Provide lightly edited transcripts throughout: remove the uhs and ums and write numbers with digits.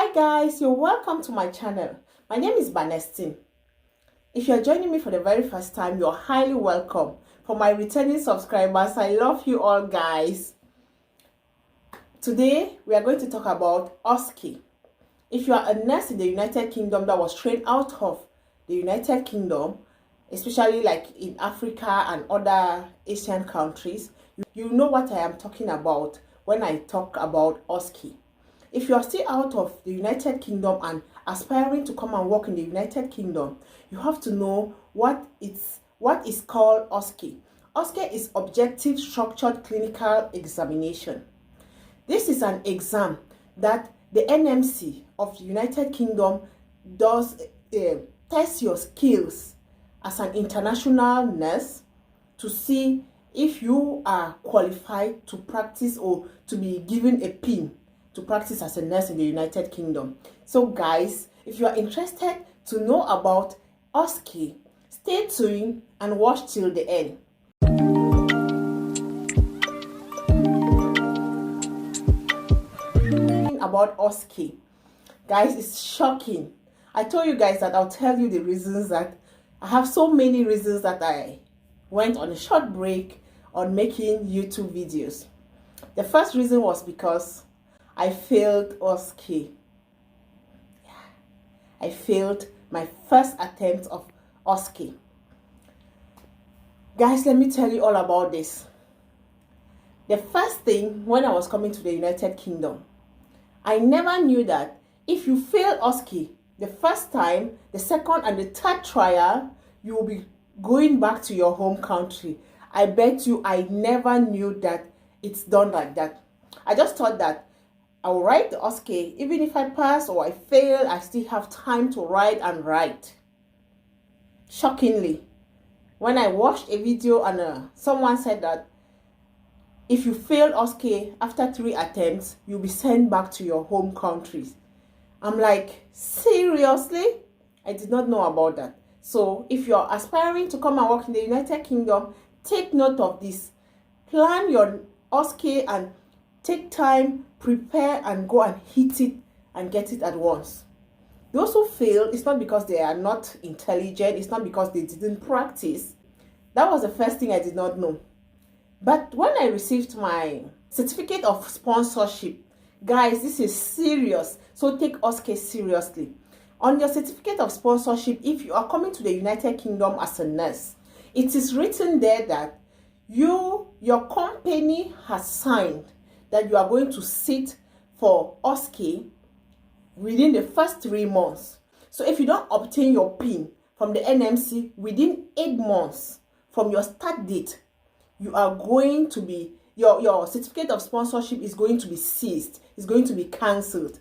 Hi guys, you're welcome to my channel. My name is Banestin. If you're joining me for the very first time, you're highly welcome. For my returning subscribers, I love you all guys. Today, we are going to talk about OSCE. If you are a nurse in the United Kingdom that was trained out of the United Kingdom, especially like in Africa and other Asian countries, you know what I am talking about when I talk about OSCE. If you are still out of the United Kingdom and aspiring to come and work in the United Kingdom, you have to know what is called OSCE. OSCE is Objective Structured Clinical Examination. This is an exam that the NMC of the United Kingdom does test your skills as an international nurse to see if you are qualified to practice or to be given a PIN to practice as a nurse in the United Kingdom. So guys, if you are interested to know about OSCE, stay tuned and watch till the end. About OSCE, guys, it's shocking. I told you guys that I'll tell you the reasons that I have so many reasons that I went on a short break on making YouTube videos. The first reason was because I failed OSCE. I failed my first attempt of OSCE. Guys, let me tell you all about this. The first thing, when I was coming to the United Kingdom, I never knew that if you fail OSCE the first time, the second and the third trial, you will be going back to your home country. I bet you I never knew that it's done like that. I just thought that I'll write the OSCE. Even if I pass or I fail, I still have time to write and write. Shockingly, when I watched a video and someone said that if you fail OSCE after 3 attempts, you'll be sent back to your home countries. I'm like, seriously? I did not know about that. So if you're aspiring to come and work in the United Kingdom, take note of this. Plan your OSCE and take time, prepare and go and hit it and get it at once. Those who fail, it's not because they are not intelligent, it's not because they didn't practice. That was the first thing I did not know. But when I received my certificate of sponsorship, guys, this is serious. So take OSCE seriously. On your certificate of sponsorship, if you are coming to the United Kingdom as a nurse, it is written there that your company has signed that you are going to sit for OSCE within the first 3 months. So if you don't obtain your PIN from the NMC within 8 months from your start date, you are going to be, your certificate of sponsorship is going to be seized. It's going to be cancelled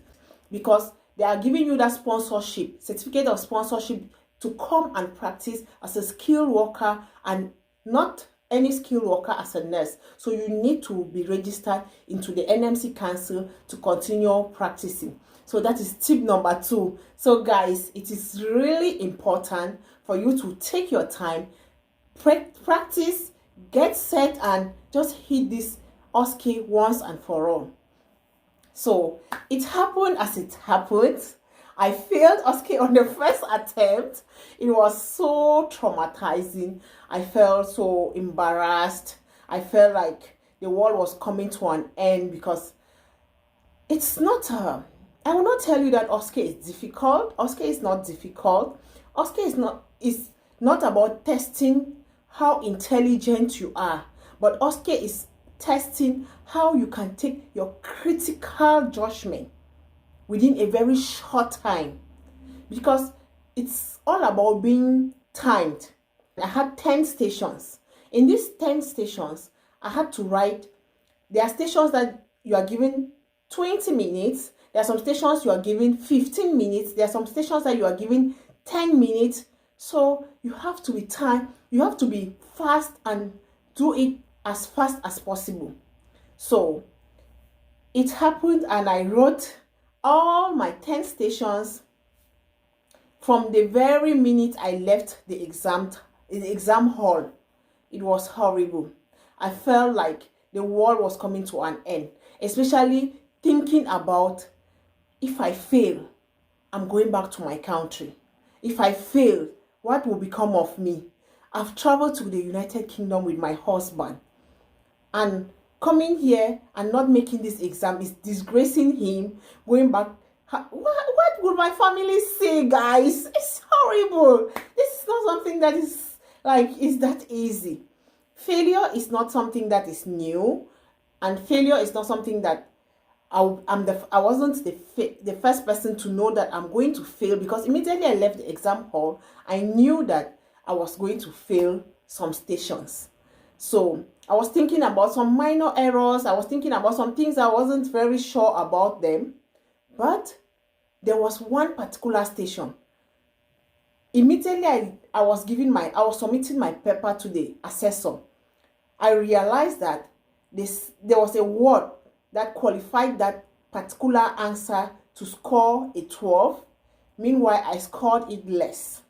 because they are giving you that sponsorship, certificate of sponsorship, to come and practice as a skilled worker and not any skilled worker as a nurse. So you need to be registered into the NMC Council to continue practicing. So that is tip number 2. So guys, it is really important for you to take your time, practice, get set and just hit this OSCE once and for all. So it happened as it happened. I failed OSCE on the first attempt. It was so traumatizing. I felt so embarrassed. I felt like the world was coming to an end because it's not I will not tell you that OSCE is difficult. OSCE is not difficult. OSCE is not about testing how intelligent you are, but OSCE is testing how you can take your critical judgment within a very short time, because it's all about being timed. I had 10 stations. In these 10 stations, I had to write. There are stations that you are given 20 minutes. There are some stations you are given 15 minutes. There are some stations that you are given 10 minutes. So you have to be timed. You have to be fast and do it as fast as possible. So it happened and I wrote all my 10 stations from the very minute I left the exam hall. It was horrible. I felt like the world was coming to an end, especially thinking about if I fail, I'm going back to my country. If I fail, what will become of me? I've traveled to the United Kingdom with my husband, and coming here and not making this exam is disgracing him. Going back, what would my family say, guys? It's horrible. This is not something that is that easy. Failure is not something that is new, and failure is not something that I wasn't the first person to know that I'm going to fail, because immediately I left the exam hall, I knew that I was going to fail some stations. So I was thinking about some minor errors. I was thinking about some things I wasn't very sure about them. But there was one particular station. Immediately I was submitting my paper to the assessor. I realized that there was a word that qualified that particular answer to score a 12. Meanwhile, I scored it less.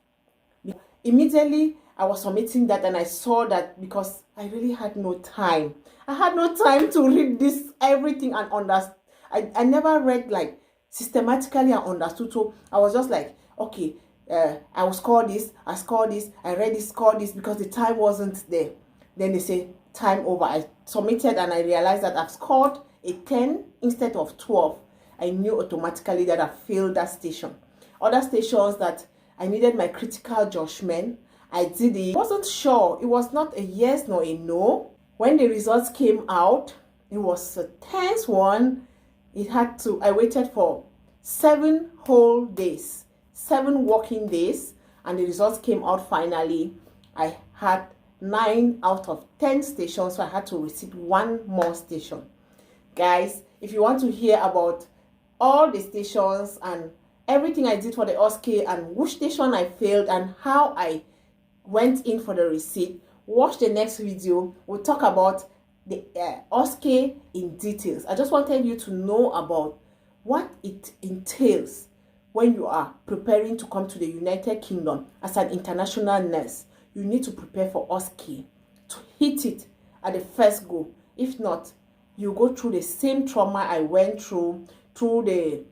Immediately, I was submitting that, and I saw that because I really had no time. I had no time to read this, everything, and understand. I never read like systematically and understood. So I was just like, okay, I will score this, I read this, score this, because the time wasn't there. Then they say, time over. I submitted, and I realized that I've scored a 10 instead of 12. I knew automatically that I failed that station. Other stations that I needed my critical judgment, I did it. I wasn't sure. It was not a yes nor a no. When the results came out, it was a tense one. I waited for 7 whole days, 7 working days, and the results came out finally. I had 9 out of 10 stations, so I had to receive 1 more station. Guys, if you want to hear about all the stations and everything I did for the OSCE and which station I failed and how I went in for the receipt, watch the next video. We'll talk about the OSCE in details. I just wanted you to know about what it entails when you are preparing to come to the United Kingdom as an international nurse. You need to prepare for OSCE to hit it at the first go. If not, you go through the same trauma I went through the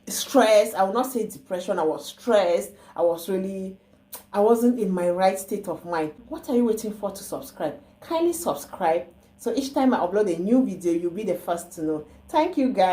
stress. I will not say depression. I was stressed. I wasn't in my right state of mind. What are you waiting for to subscribe? Kindly subscribe, so each time I upload a new video, you'll be the first to know. Thank you, guys.